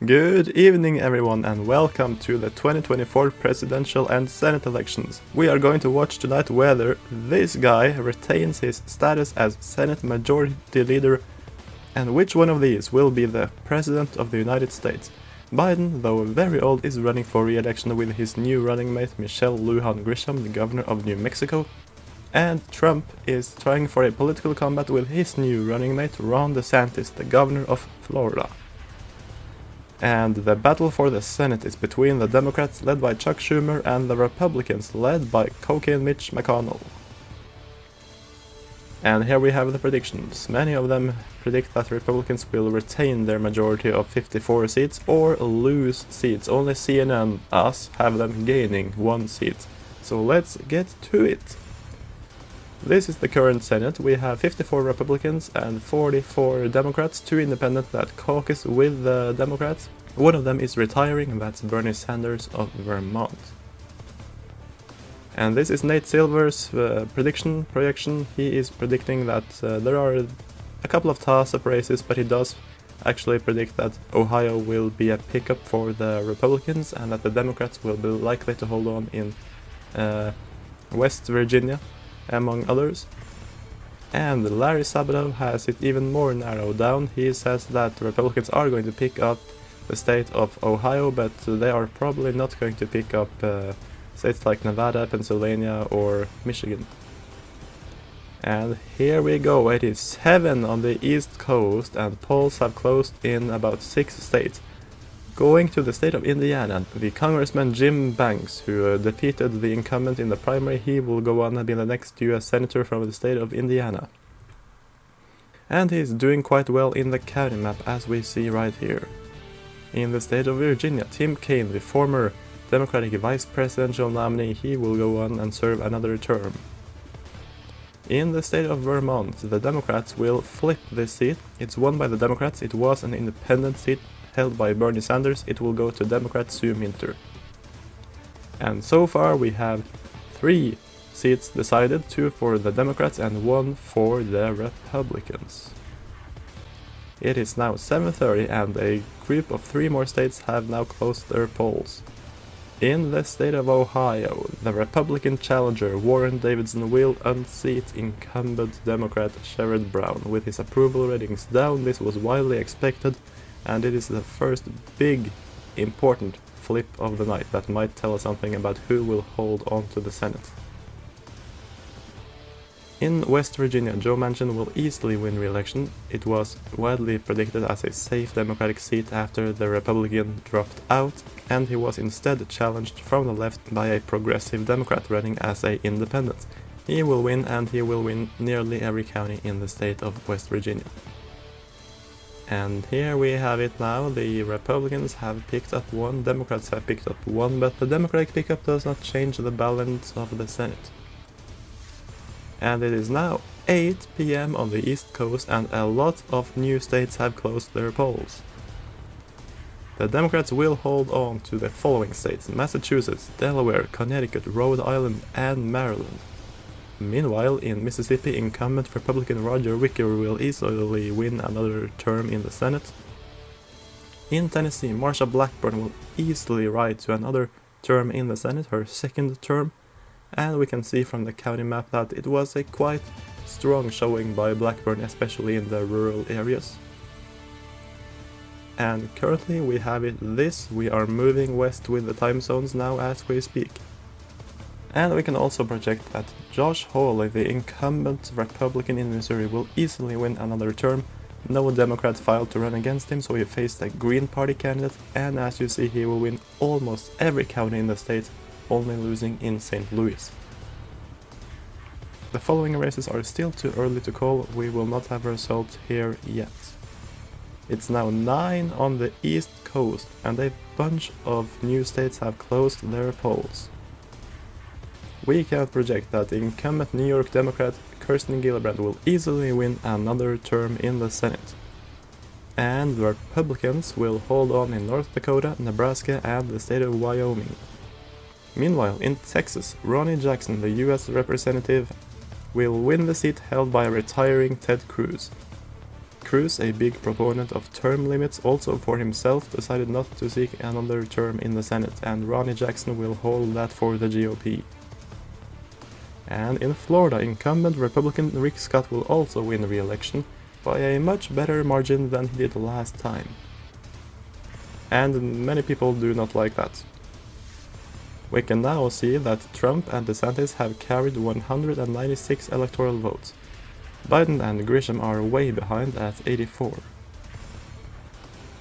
Good evening everyone and welcome to the 2024 presidential and senate elections. We are going to watch tonight whether this guy retains his status as Senate Majority Leader and which one of these will be the President of the United States. Biden, though very old, is running for re-election with his new running mate Michelle Lujan Grisham, the governor of New Mexico, and Trump is trying for a political combat with his new running mate Ron DeSantis, the governor of Florida. And the battle for the Senate is between the Democrats led by Chuck Schumer and the Republicans led by cocaine Mitch McConnell. And here we have the predictions. Many of them predict that Republicans will retain their majority of 54 seats or lose seats. Only CNN, us, have them gaining 1 seat. So let's get to it. This is the current Senate. We have 54 Republicans and 44 Democrats, 2 independent that caucus with the Democrats. One of them is retiring, and that's Bernie Sanders of Vermont. And this is Nate Silver's projection. He is predicting that there are a couple of toss-up races, but he does actually predict that Ohio will be a pickup for the Republicans and that the Democrats will be likely to hold on in West Virginia, among others. And Larry Sabato has it even more narrowed down. He says that the Republicans are going to pick up the state of Ohio, but they are probably not going to pick up states like Nevada, Pennsylvania, or Michigan. And here we go, it is 7 on the East Coast, and polls have closed in about 6 states. Going to the state of Indiana, the Congressman Jim Banks, who defeated the incumbent in the primary, he will go on and be the next US Senator from the state of Indiana. And he's doing quite well in the county map, as we see right here. In the state of Virginia, Tim Kaine, the former Democratic vice presidential nominee, he will go on and serve another term. In the state of Vermont, the Democrats will flip this seat. It's won by the Democrats. It was an independent seat held by Bernie Sanders. It will go to Democrat Sue Minter. And so far we have 3 seats decided, 2 for the Democrats and 1 for the Republicans. It is now 7:30 and a group of 3 more states have now closed their polls. In the state of Ohio, the Republican challenger Warren Davidson will unseat incumbent Democrat Sherrod Brown. With his approval ratings down, this was widely expected, and it is the first big, important flip of the night that might tell us something about who will hold on to the Senate. In West Virginia, Joe Manchin will easily win re-election. It was widely predicted as a safe Democratic seat after the Republican dropped out, and he was instead challenged from the left by a progressive Democrat running as an independent. He will win, and he will win nearly every county in the state of West Virginia. And here we have it now. The Republicans have picked up 1, Democrats have picked up 1, but the Democratic pickup does not change the balance of the Senate. And it is now 8 PM on the East Coast, and a lot of new states have closed their polls. The Democrats will hold on to the following states: Massachusetts, Delaware, Connecticut, Rhode Island, and Maryland. Meanwhile, in Mississippi, incumbent Republican Roger Wicker will easily win another term in the Senate. In Tennessee, Marsha Blackburn will easily ride to another term in the Senate, her 2nd term. And we can see from the county map that it was a quite strong showing by Blackburn, especially in the rural areas. And currently we have it this, we are moving west with the time zones now as we speak. And we can also project that Josh Hawley, the incumbent Republican in Missouri, will easily win another term. No Democrat filed to run against him, so he faced a Green Party candidate, and as you see, he will win almost every county in the state, only losing in St. Louis. The following races are still too early to call. We will not have a result here yet. It's now 9 on the East Coast, and a bunch of new states have closed their polls. We can project that the incumbent New York Democrat Kirsten Gillibrand will easily win another term in the Senate. And the Republicans will hold on in North Dakota, Nebraska, and the state of Wyoming. Meanwhile, in Texas, Ronnie Jackson, the US representative, will win the seat held by retiring Ted Cruz. Cruz, a big proponent of term limits also for himself, decided not to seek another term in the Senate, and Ronnie Jackson will hold that for the GOP. And in Florida, incumbent Republican Rick Scott will also win re-election by a much better margin than he did last time. And many people do not like that. We can now see that Trump and DeSantis have carried 196 electoral votes. Biden and Grisham are way behind at 84.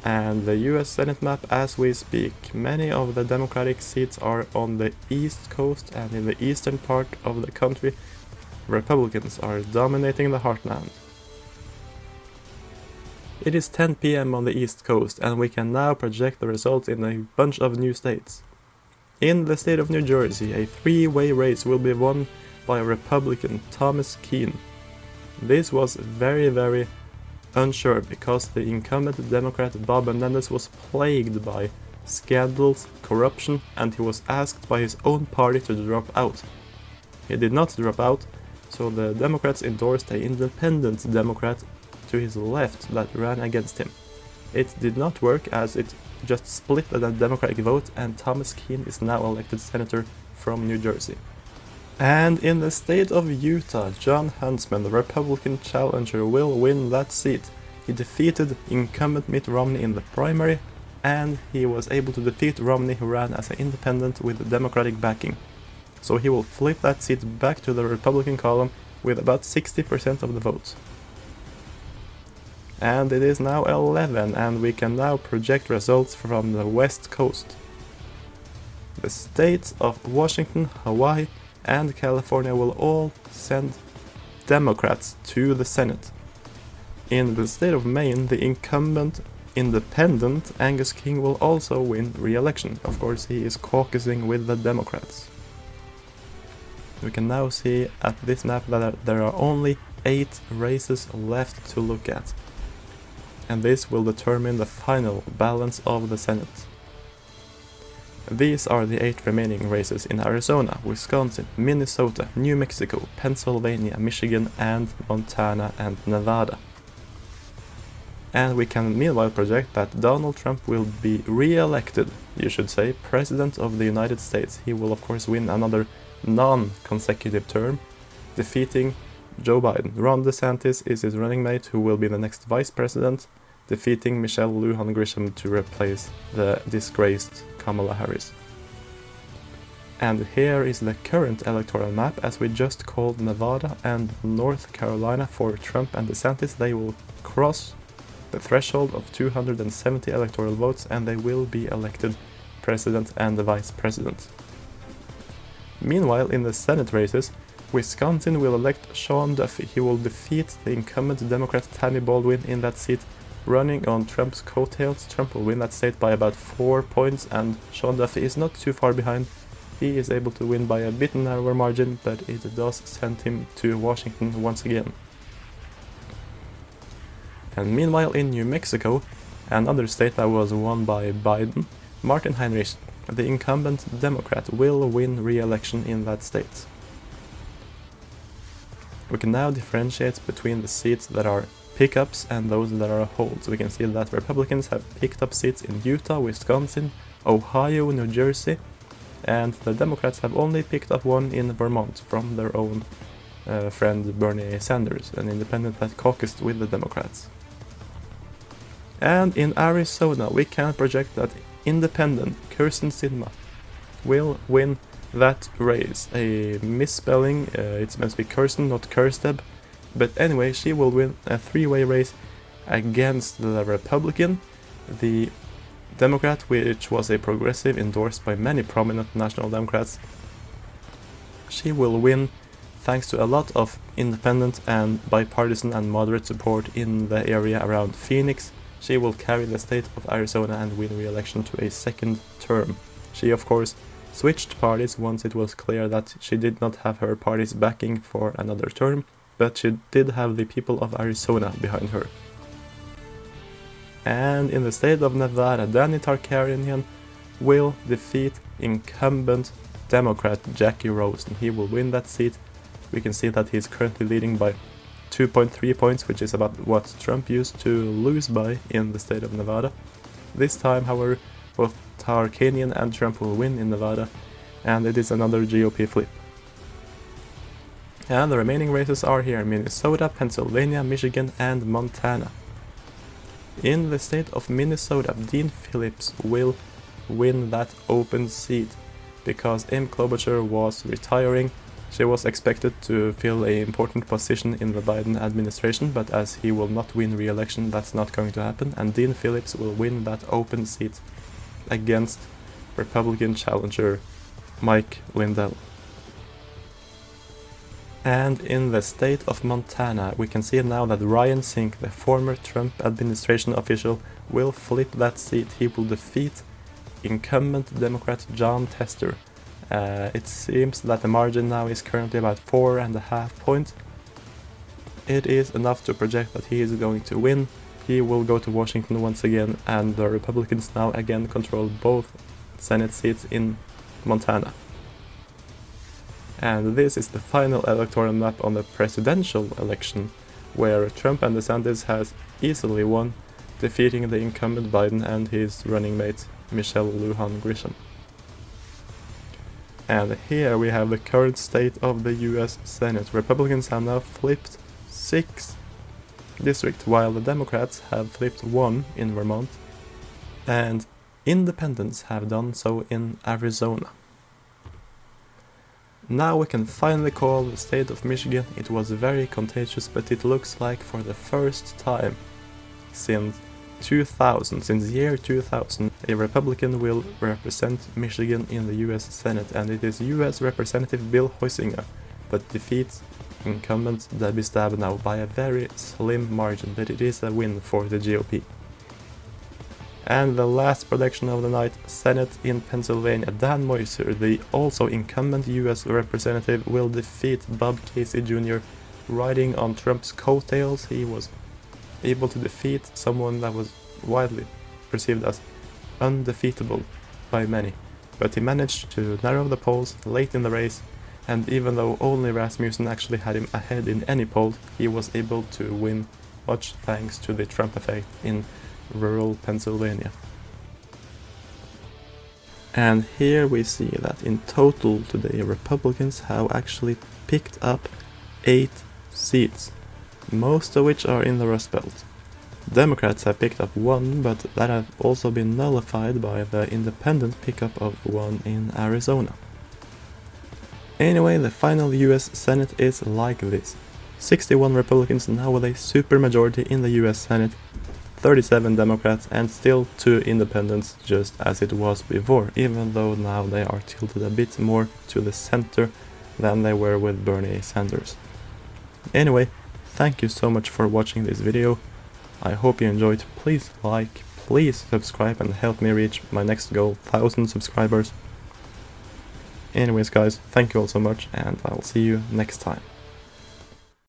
And the US Senate map as we speak. Many of the Democratic seats are on the East Coast, and in the eastern part of the country, Republicans are dominating the heartland. It is 10 PM on the East Coast, and we can now project the results in a bunch of new states. In the state of New Jersey, a three-way race will be won by Republican Thomas Kean. This was very unsure because the incumbent Democrat Bob Menendez was plagued by scandals, corruption, and he was asked by his own party to drop out. He did not drop out, so the Democrats endorsed an independent Democrat to his left that ran against him. It did not work as it just split the Democratic vote, and Thomas Kean is now elected senator from New Jersey. And in the state of Utah, Jon Huntsman, the Republican challenger, will win that seat. He defeated incumbent Mitt Romney in the primary, and he was able to defeat Romney, who ran as an independent with Democratic backing. So he will flip that seat back to the Republican column with about 60% of the votes. And it is now 11, and we can now project results from the West Coast. The states of Washington, Hawaii, and California will all send Democrats to the Senate. In the state of Maine, the incumbent independent Angus King will also win re-election. Of course, he is caucusing with the Democrats. We can now see at this map that there are only 8 races left to look at. And this will determine the final balance of the Senate. These are the 8 remaining races in Arizona, Wisconsin, Minnesota, New Mexico, Pennsylvania, Michigan, and Montana and Nevada. And we can meanwhile project that Donald Trump will be re-elected, you should say, President of the United States. He will of course win another non-consecutive term, defeating Joe Biden. Ron DeSantis is his running mate, who will be the next vice president, defeating Michelle Lujan Grisham to replace the disgraced Kamala Harris. And here is the current electoral map, as we just called Nevada and North Carolina for Trump and DeSantis. They will cross the threshold of 270 electoral votes, and they will be elected president and the vice president. Meanwhile, in the Senate races, Wisconsin will elect Sean Duffy. He will defeat the incumbent Democrat Tammy Baldwin in that seat, running on Trump's coattails. Trump will win that state by about 4 points, and Sean Duffy is not too far behind. He is able to win by a bit narrower margin, but it does send him to Washington once again. And meanwhile in New Mexico, another state that was won by Biden, Martin Heinrich, the incumbent Democrat, will win re-election in that state. We can now differentiate between the seats that are pickups and those that are holds. We can see that Republicans have picked up seats in Utah, Wisconsin, Ohio, New Jersey, and the Democrats have only picked up one in Vermont from their own friend Bernie Sanders, an independent that caucused with the Democrats. And in Arizona, we can project that independent Kirsten Sinema will win that race. A misspelling, it's meant to be Kirsten, not Kirsteb. But anyway, she will win a 3-way race against the Republican, the Democrat, which was a progressive endorsed by many prominent national Democrats. She will win thanks to a lot of independent and bipartisan and moderate support in the area around Phoenix. She will carry the state of Arizona and win re-election to a second term. She, of course, switched parties once it was clear that she did not have her party's backing for another term, but she did have the people of Arizona behind her. And in the state of Nevada, Danny Tarkarian will defeat incumbent Democrat Jackie Rose, and he will win that seat. We can see that he is currently leading by 2.3 points, which is about what Trump used to lose by in the state of Nevada. This time, however, both Tarkanian and Trump will win in Nevada, and it is another GOP flip. And the remaining races are here: Minnesota, Pennsylvania, Michigan, and Montana. In the state of Minnesota, Dean Phillips will win that open seat because Amy Klobuchar was retiring. She was expected to fill an important position in the Biden administration, but as he will not win re-election, that's not going to happen, and Dean Phillips will win that open seat against Republican challenger Mike Lindell. And in the state of Montana, we can see now that Ryan Sink, the former Trump administration official, will flip that seat. He will defeat incumbent Democrat John Tester. It seems that the margin now is currently about 4.5 points. It is enough to project that he is going to win. He will go to Washington once again, and the Republicans now again control both Senate seats in Montana. And this is the final electoral map on the presidential election, where Trump and DeSantis has easily won, defeating the incumbent Biden and his running mate Michelle Lujan Grisham. And here we have the current state of the US Senate. Republicans have now flipped 6 districts, while the Democrats have flipped 1 in Vermont, and independents have done so in Arizona. Now we can finally call the state of Michigan. It was very contagious, but it looks like for the first time since year 2000, a Republican will represent Michigan in the US Senate, and it is US Representative Bill Huizenga that defeats incumbent Debbie Stabenow by a very slim margin, but it is a win for the GOP. And the last prediction of the night, Senate in Pennsylvania. Dan Moiser, the also incumbent US representative, will defeat Bob Casey Jr. riding on Trump's coattails. He was able to defeat someone that was widely perceived as undefeatable by many. But he managed to narrow the polls late in the race, and even though only Rasmussen actually had him ahead in any poll, he was able to win, much thanks to the Trump effect in rural Pennsylvania. And here we see that in total today Republicans have actually picked up 8 seats, most of which are in the Rust Belt. Democrats have picked up 1, but that have also been nullified by the independent pickup of 1 in Arizona. Anyway, the final US Senate is like this: 61 Republicans now with a supermajority in the US Senate, 37 Democrats, and still 2 independents, just as it was before, even though now they are tilted a bit more to the center than they were with Bernie Sanders. Anyway, thank you so much for watching this video. I hope you enjoyed. Please like, please subscribe, and help me reach my next goal, 1000 subscribers. Anyways guys, thank you all so much, and I'll see you next time.